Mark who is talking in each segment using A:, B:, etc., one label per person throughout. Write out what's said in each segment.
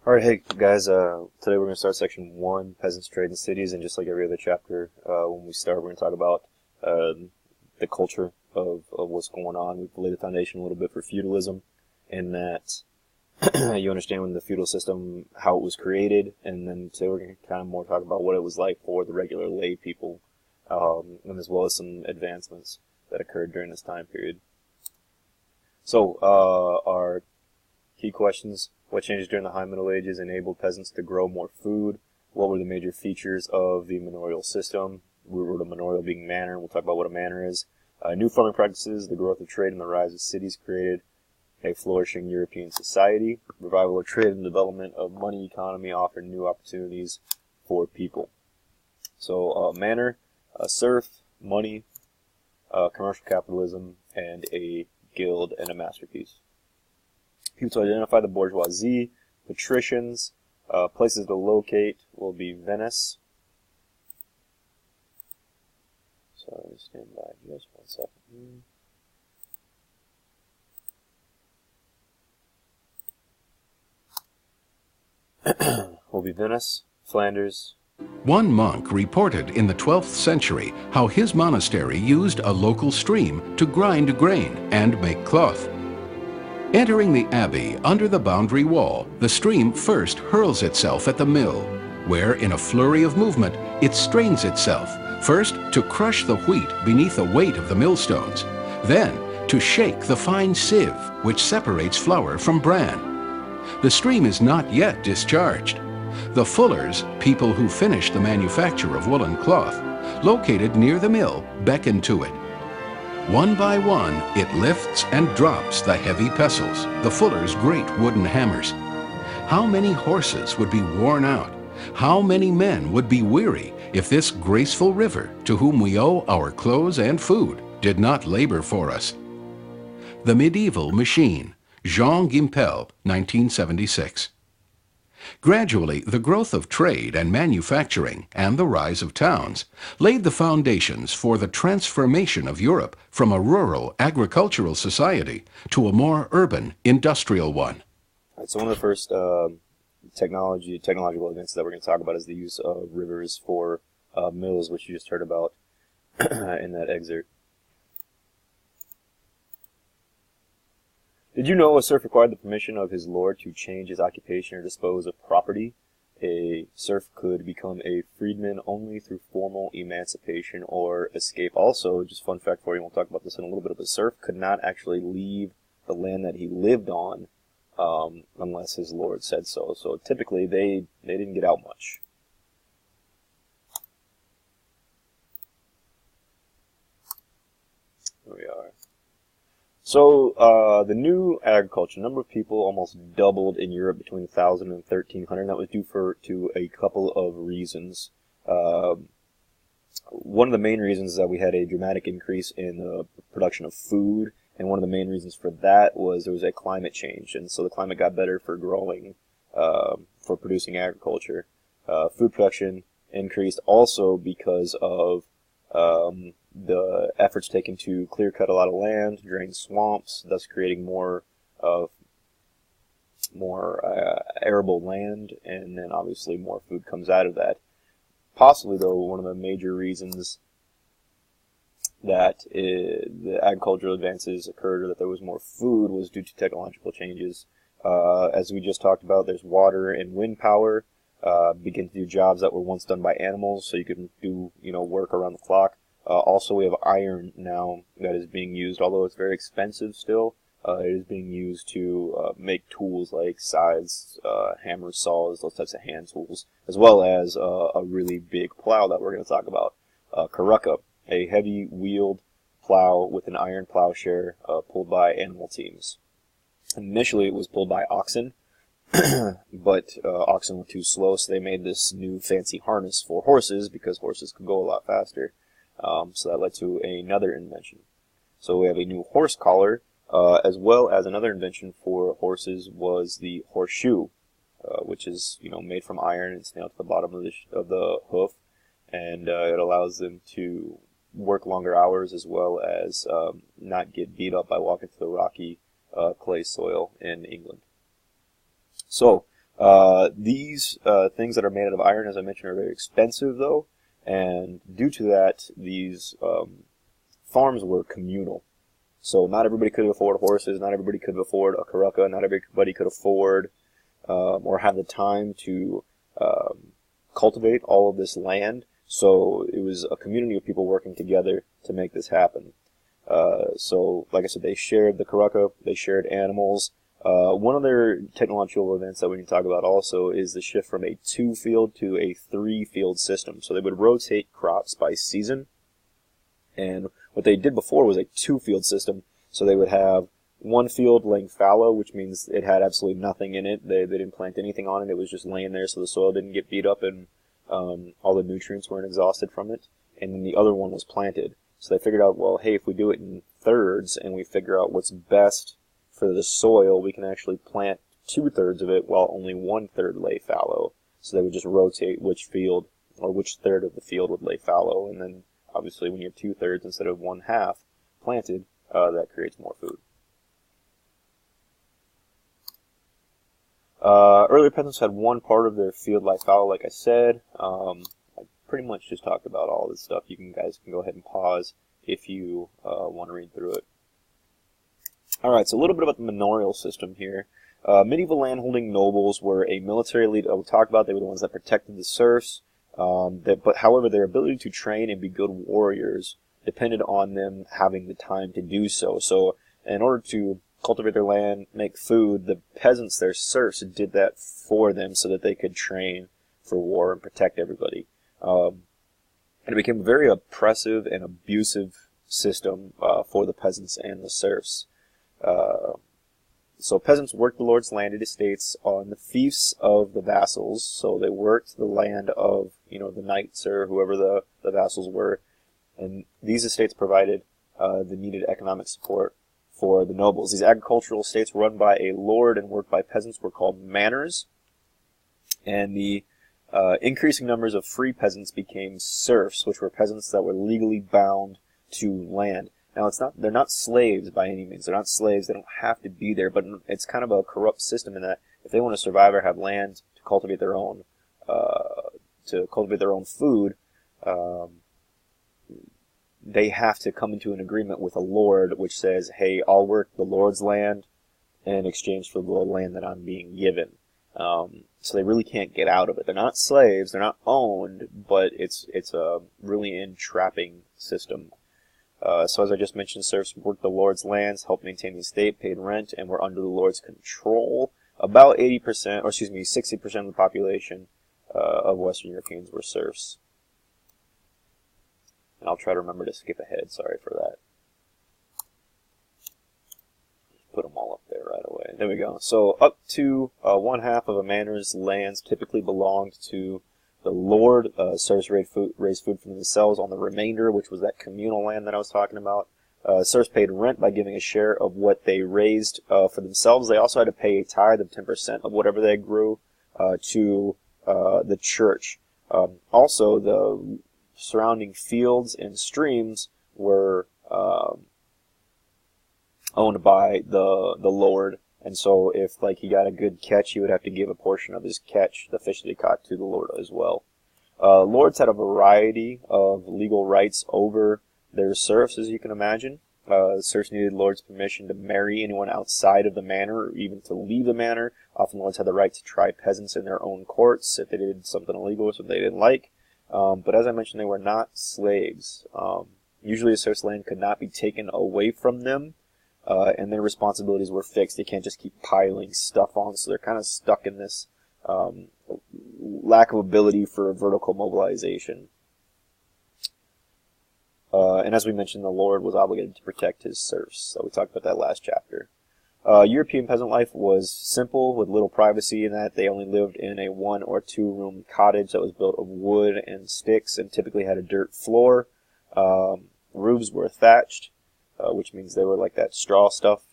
A: Alright, hey guys, today we're going to start section 1, Peasants, Trade, and Cities, and just like every other chapter, when we start we're going to talk about the culture of what's going on. We've laid the foundation a little bit for feudalism, in that you understand when the feudal system, how it was created, and then today we're going to kind of more talk about what it was like for the regular lay people, and as well as some advancements that occurred during this time period. So, our key questions: what changes during the High Middle Ages enabled peasants to grow more food? What were the major features of the manorial system? Root word of manorial being manor. We'll talk about what a manor is. New farming practices, the growth of trade, and the rise of cities created a flourishing European society. Revival of trade and development of money economy offered new opportunities for people. So, manor, serf, money, commercial capitalism, and a guild and a masterpiece. People to identify: the bourgeoisie, patricians. Places to locate will be Venice. Sorry, stand by just 1 second. Will be Venice, Flanders.
B: One monk reported in the 12th century how his monastery used a local stream to grind grain and make cloth. Entering the abbey under the boundary wall, the stream first hurls itself at the mill, where in a flurry of movement it strains itself, first to crush the wheat beneath the weight of the millstones, then to shake the fine sieve which separates flour from bran. The stream is not yet discharged. The fullers, people who finish the manufacture of woolen cloth, located near the mill, beckon to it. One by one, it lifts and drops the heavy pestles, the fuller's great wooden hammers. How many horses would be worn out? How many men would be weary if this graceful river, to whom we owe our clothes and food, did not labor for us? The Medieval Machine, Jean Gimpel, 1976. Gradually, the growth of trade and manufacturing and the rise of towns laid the foundations for the transformation of Europe from a rural agricultural society to a more urban industrial one.
A: All right, so one of the first technological events that we're going to talk about is the use of rivers for mills, which you just heard about in that excerpt. Did you know a serf required the permission of his lord to change his occupation or dispose of property? A serf could become a freedman only through formal emancipation or escape. Also, just fun fact for you, we'll talk about this in a little bit, but a serf could not actually leave the land that he lived on unless his lord said so. So typically they didn't get out much. Here we are. So, the new agriculture, number of people almost doubled in Europe between 1000 and 1300, and that was due to a couple of reasons. One of the main reasons is that we had a dramatic increase in the production of food, and one of the main reasons for that was there was a climate change, and so the climate got better for growing, for producing agriculture. Food production increased also because of the efforts taken to clear cut a lot of land, drain swamps, thus creating more arable land, and then obviously more food comes out of that. Possibly, though, one of the major reasons that the agricultural advances occurred, or that there was more food, was due to technological changes. As we just talked about, there's water and wind power. Begin to do jobs that were once done by animals, so you can do work around the clock. Also, we have iron now that is being used, although it's very expensive still. It is being used to make tools like scythes, hammers, saws, those types of hand tools, as well as a really big plow that we're going to talk about. Carruca, a heavy wheeled plow with an iron plowshare pulled by animal teams. Initially, it was pulled by oxen, but oxen were too slow, so they made this new fancy harness for horses because horses could go a lot faster. So that led to another invention. So we have a new horse collar, as well as another invention for horses was the horseshoe, which is made from iron. It's nailed to the bottom of the hoof, and it allows them to work longer hours, as well as not get beat up by walking through the rocky clay soil in England. So These things that are made out of iron, as I mentioned, are very expensive, though, and due to that, these farms were communal. So not everybody could afford horses, not everybody could afford a carruca, not everybody could afford or have the time to cultivate all of this land. So it was a community of people working together to make this happen. So, like I said, they shared the carruca, they shared animals. One of their technological events that we can talk about also is the shift from a 2-field to a 3-field system. So they would rotate crops by season. And what they did before was a 2-field system. So they would have one field laying fallow, which means it had absolutely nothing in it. They didn't plant anything on it. It was just laying there so the soil didn't get beat up and all the nutrients weren't exhausted from it. And then the other one was planted. So they figured out, well, hey, if we do it in thirds and we figure out what's best for the soil, we can actually plant 2/3 of it while only 1/3 lay fallow. So they would just rotate which field or which third of the field would lay fallow. And then obviously when you have 2/3 instead of 1/2 planted, that creates more food. Earlier peasants had one part of their field lay fallow, like I said. I pretty much just talked about all this stuff. You guys can go ahead and pause if you want to read through it. Alright, so a little bit about the manorial system here. Medieval landholding nobles were a military elite I will talk about. They were the ones that protected the serfs. But however, their ability to train and be good warriors depended on them having the time to do so. So in order to cultivate their land, make food, the peasants, their serfs, did that for them so that they could train for war and protect everybody. And it became a very oppressive and abusive system for the peasants and the serfs. So peasants worked the lord's landed estates on the fiefs of the vassals. So they worked the land of, the knights or whoever the vassals were. And these estates provided the needed economic support for the nobles. These agricultural estates run by a lord and worked by peasants were called manors. And the increasing numbers of free peasants became serfs, which were peasants that were legally bound to land. Now, they're not slaves by any means. They're not slaves. They don't have to be there, but it's kind of a corrupt system in that if they want to survive or have land to cultivate their own food, they have to come into an agreement with a lord, which says, "Hey, I'll work the lord's land in exchange for the land that I'm being given." So they really can't get out of it. They're not slaves. They're not owned, but it's a really entrapping system. So as I just mentioned, serfs worked the lord's lands, helped maintain the estate, paid rent, and were under the lord's control. About 60% of the population of Western Europeans were serfs. And I'll try to remember to skip ahead. Sorry for that. Put them all up there right away. There we go. So up to 1/2 of a manor's lands typically belonged to the lord. Serfs raised food for themselves on the remainder, which was that communal land that I was talking about. Serfs paid rent by giving a share of what they raised for themselves. They also had to pay a tithe of 10% of whatever they grew to the church. Also, the surrounding fields and streams were owned by the lord. And so if he got a good catch, he would have to give a portion of his catch, the fish that he caught, to the lord as well. Lords had a variety of legal rights over their serfs, as you can imagine. Serfs needed lords' permission to marry anyone outside of the manor or even to leave the manor. Often lords had the right to try peasants in their own courts if they did something illegal or something they didn't like. But as I mentioned, they were not slaves. Usually a serf's land could not be taken away from them. And their responsibilities were fixed. They can't just keep piling stuff on, so they're kind of stuck in this lack of ability for vertical mobilization. And as we mentioned, the lord was obligated to protect his serfs. So we talked about that last chapter. European peasant life was simple with little privacy in that they only lived in a 1 or 2 room cottage that was built of wood and sticks and typically had a dirt floor. Roofs were thatched. Which means they were like that straw stuff.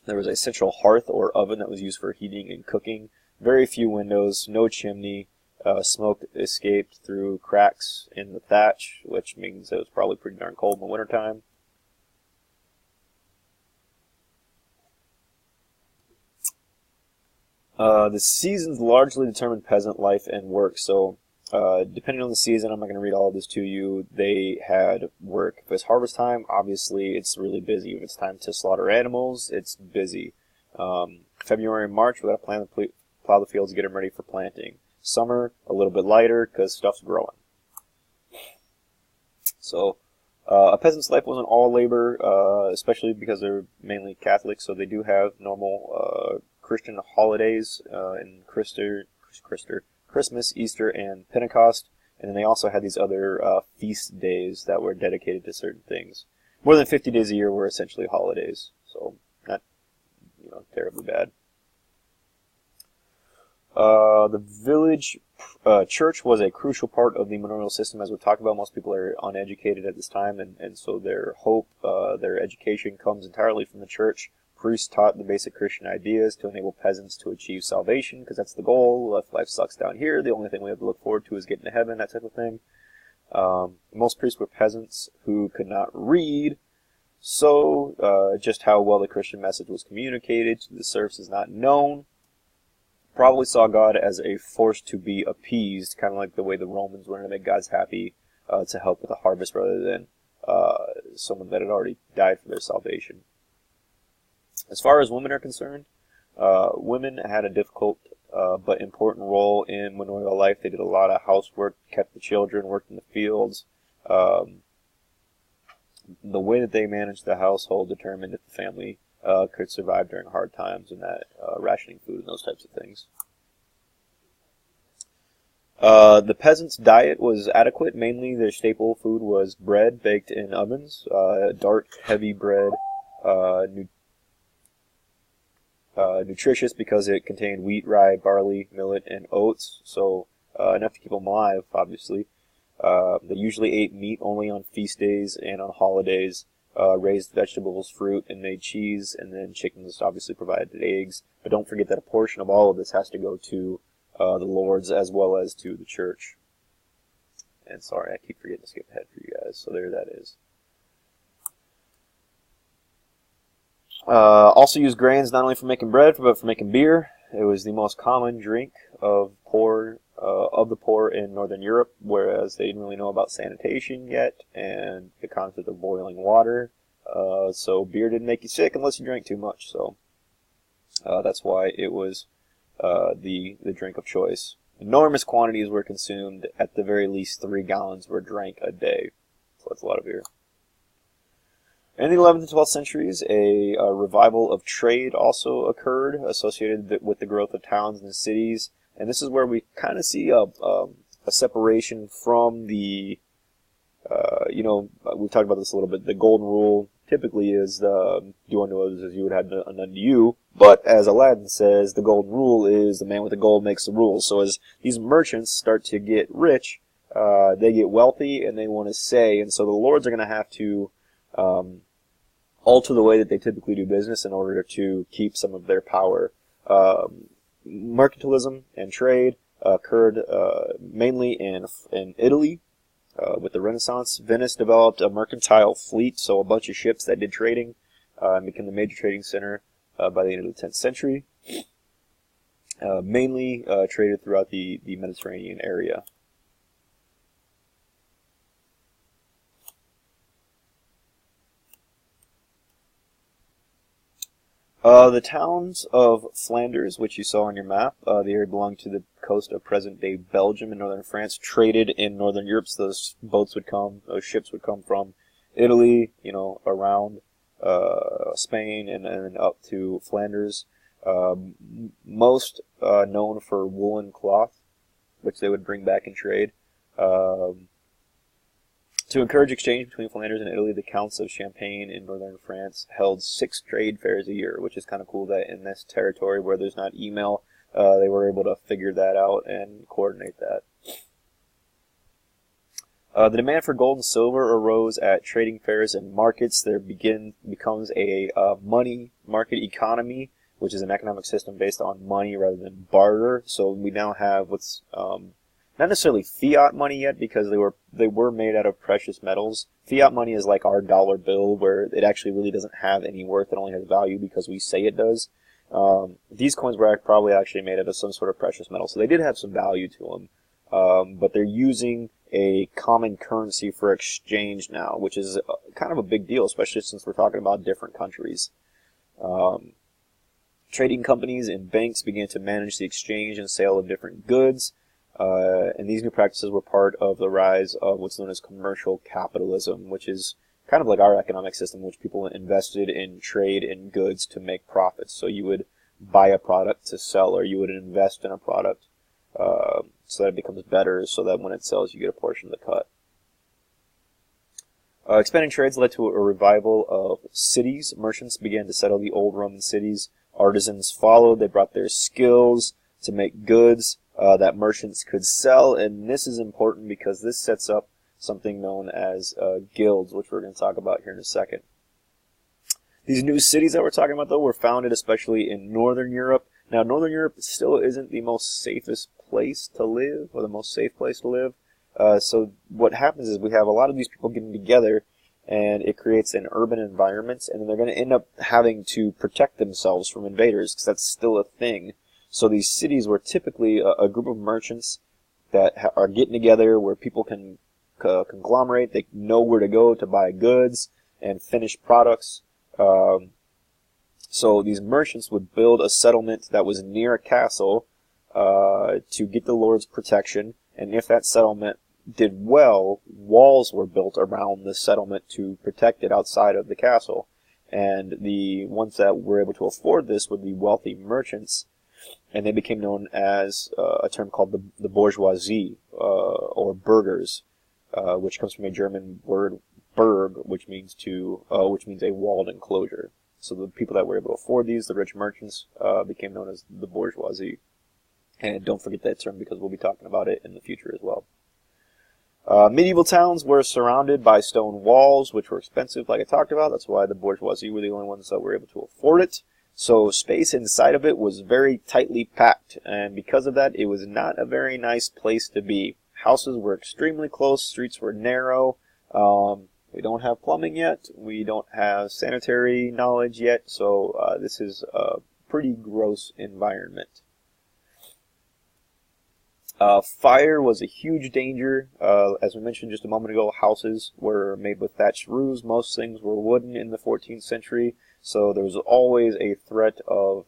A: There was a central hearth or oven that was used for heating and cooking. Very few windows, no chimney. Smoke escaped through cracks in the thatch, which means it was probably pretty darn cold in the wintertime. The seasons largely determined peasant life and work. So, depending on the season, I'm not going to read all of this to you. They had work. If it's harvest time, obviously it's really busy. If it's time to slaughter animals, it's busy. February and March, we got to plow the fields, get them ready for planting. Summer, a little bit lighter because stuff's growing. So, a peasant's life wasn't all labor, especially because they're mainly Catholic, so they do have normal Christian holidays in Christmas, Easter, and Pentecost, and then they also had these other feast days that were dedicated to certain things. More than 50 days a year were essentially holidays, so not terribly bad. The village church was a crucial part of the manorial system, as we talked about. Most people are uneducated at this time, and so their hope, their education comes entirely from the church. Priests taught the basic Christian ideas to enable peasants to achieve salvation, because that's the goal. If life sucks down here, the only thing we have to look forward to is getting to heaven, that type of thing. Most priests were peasants who could not read, so just how well the Christian message was communicated to the serfs is not known. Probably saw God as a force to be appeased, kind of like the way the Romans wanted to make gods happy to help with the harvest rather than someone that had already died for their salvation. As far as women are concerned, women had a difficult but important role in manorial life. They did a lot of housework, kept the children, worked in the fields. The way that they managed the household determined if the family could survive during hard times and that rationing food and those types of things. The peasants' diet was adequate. Mainly their staple food was bread baked in ovens, dark, heavy bread, nutritious because it contained wheat, rye, barley, millet, and oats, so enough to keep them alive, obviously. They usually ate meat only on feast days and on holidays. Raised vegetables, fruit, and made cheese, and then chickens obviously provided eggs. But don't forget that a portion of all of this has to go to the lords as well as to the church. And sorry, I keep forgetting to skip ahead for you guys, so there that is. Also used grains not only for making bread, but for making beer. It was the most common drink of the poor in Northern Europe, whereas they didn't really know about sanitation yet and the concept of boiling water. So beer didn't make you sick unless you drank too much. So that's why it was the drink of choice. Enormous quantities were consumed. At the very least, 3 gallons were drank a day. So that's a lot of beer. In the 11th and 12th centuries, a revival of trade also occurred, associated with the growth of towns and cities. And this is where we kind of see a separation from the, we've talked about this a little bit. The golden rule typically is do unto others as you would have done unto you. But as Aladdin says, the golden rule is the man with the gold makes the rules. So as these merchants start to get rich, they get wealthy and they want to say. And so the lords are going to have to alter the way that they typically do business in order to keep some of their power. Mercantilism and trade occurred mainly in Italy with the Renaissance. Venice developed a mercantile fleet, so a bunch of ships that did trading, and became the major trading center by the end of the 10th century. Mainly traded throughout the Mediterranean area. The towns of Flanders, which you saw on your map, the area belonged to the coast of present-day Belgium and northern France, traded in northern Europe, so those ships would come from Italy, around Spain and up to Flanders. Most known for woolen cloth, which they would bring back in trade. To encourage exchange between Flanders and Italy, the Counts of Champagne in northern France held 6 trade fairs a year, which is kind of cool that in this territory where there's not email, they were able to figure that out and coordinate that. The demand for gold and silver arose at trading fairs and markets. There becomes a money market economy, which is an economic system based on money rather than barter. So we now have what's not necessarily fiat money yet, because they were made out of precious metals. Fiat money is like our dollar bill, where it actually really doesn't have any worth. It only has value because we say it does. These coins were probably actually made out of some sort of precious metal, so they did have some value to them. But they're using a common currency for exchange now, which is kind of a big deal, especially since we're talking about different countries. Trading companies and banks began to manage the exchange and sale of different goods, and these new practices were part of the rise of what's known as commercial capitalism, which is kind of like our economic system, in which people invested in trade in goods to make profits. So you would buy a product to sell, or you would invest in a product so that it becomes better, so that when it sells, you get a portion of the cut. Expanding trades led to a revival of cities. Merchants began to settle the old Roman cities. Artisans followed. They brought their skills to make goods that merchants could sell, and this is important because this sets up something known as guilds, which we're going to talk about here in a second. These new cities that we're talking about, though, were founded especially in Northern Europe. Now, Northern Europe still isn't the most safest place to live, or the most safe place to live. So what happens is we have a lot of these people getting together, and it creates an urban environment, and then they're going to end up having to protect themselves from invaders, because that's still a thing. So these cities were typically a group of merchants that are getting together where people can conglomerate. They know where to go to buy goods and finished products. So these merchants would build a settlement that was near a castle to get the lord's protection, and if that settlement did well, walls were built around the settlement to protect it outside of the castle. And the ones that were able to afford this would be wealthy merchants, and they became known as a term called the bourgeoisie, or burghers, which comes from a German word "burg," which means a walled enclosure. So the people that were able to afford these, the rich merchants, became known as the bourgeoisie. And don't forget that term, because we'll be talking about it in the future as well. Medieval towns were surrounded by stone walls, which were expensive, like I talked about. That's why the bourgeoisie were the only ones that were able to afford it. So space inside of it was very tightly packed, and because of that, it was not a very nice place to be. Houses were extremely close, streets were narrow. We don't have plumbing yet. We don't have sanitary knowledge yet, so this is a pretty gross environment. Fire was a huge danger. As we mentioned just a moment ago, houses were made with thatched roofs. Most things were wooden in the 14th century, so there was always a threat of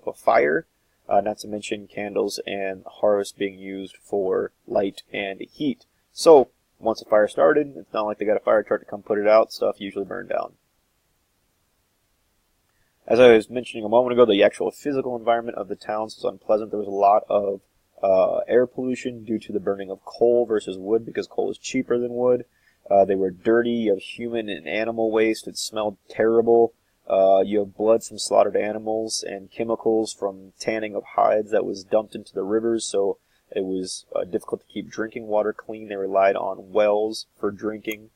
A: a fire, not to mention candles and hearths being used for light and heat. So once a fire started, it's not like they got a fire truck to come put it out. Stuff usually burned down. As I was mentioning a moment ago, the actual physical environment of the towns was unpleasant. There was a lot of air pollution due to the burning of coal versus wood, because coal is cheaper than wood. They were dirty. You have human and animal waste. It smelled terrible. You have blood from slaughtered animals and chemicals from tanning of hides that was dumped into the rivers, so it was difficult to keep drinking water clean. They relied on wells for drinking.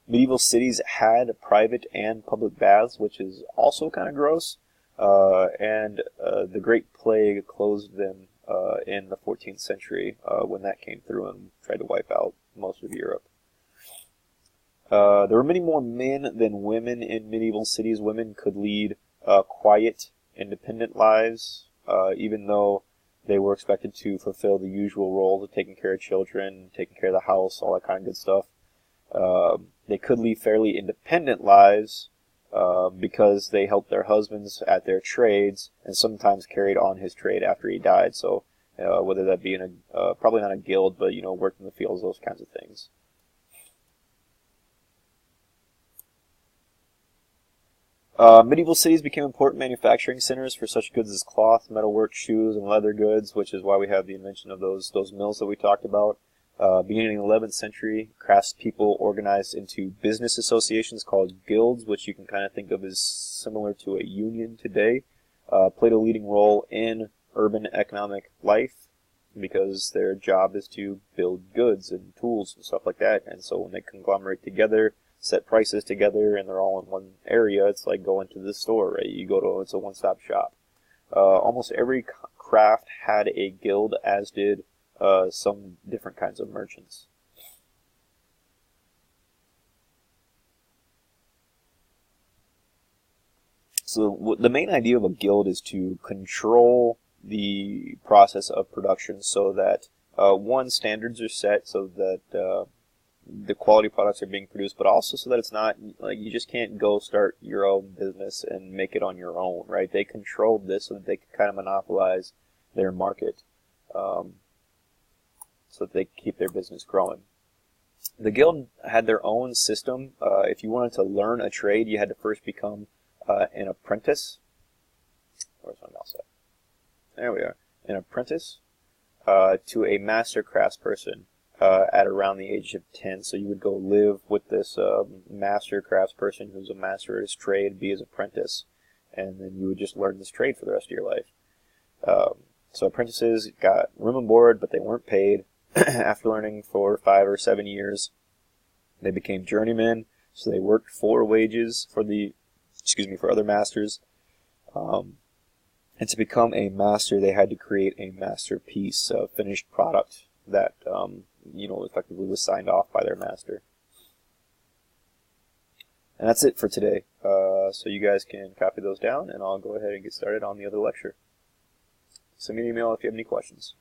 A: Medieval cities had private and public baths, which is also kind of gross. And the Great Plague closed them in the 14th century when that came through and tried to wipe out most of Europe. There were many more men than women in medieval cities. Women could lead quiet, independent lives, even though they were expected to fulfill the usual roles of taking care of children, taking care of the house, all that kind of good stuff. They could lead fairly independent lives because they helped their husbands at their trades and sometimes carried on his trade after he died. So whether that be in a, probably not a guild, but, worked in the fields, those kinds of things. Medieval cities became important manufacturing centers for such goods as cloth, metalwork, shoes, and leather goods, which is why we have the invention of those mills that we talked about. Beginning in the 11th century, craftspeople organized into business associations called guilds, which you can kind of think of as similar to a union today, played a leading role in urban economic life because their job is to build goods and tools and stuff like that. And so when they conglomerate together, set prices together, and they're all in one area, it's like going to the store, right? It's a one-stop shop. Almost every craft had a guild, as did some different kinds of merchants. So the main idea of a guild is to control the process of production so that, one, standards are set so that the quality products are being produced, but also so that it's not, like, you just can't go start your own business and make it on your own, right? They controlled this so that they could kind of monopolize their market, so that they could keep their business growing. The guild had their own system. If you wanted to learn a trade, you had to first become an apprentice. Where's my mouse at? There we are. An apprentice to a master craftsperson at around the age of 10. So you would go live with this master craftsperson who's a master at his trade, be his apprentice, and then you would just learn this trade for the rest of your life. So apprentices got room and board, but they weren't paid. After learning for 5 or 7 years, they became journeymen. So they worked for wages for other masters. And to become a master, they had to create a masterpiece, a finished product that effectively was signed off by their master. And that's it for today. So you guys can copy those down, and I'll go ahead and get started on the other lecture. Send me an email if you have any questions.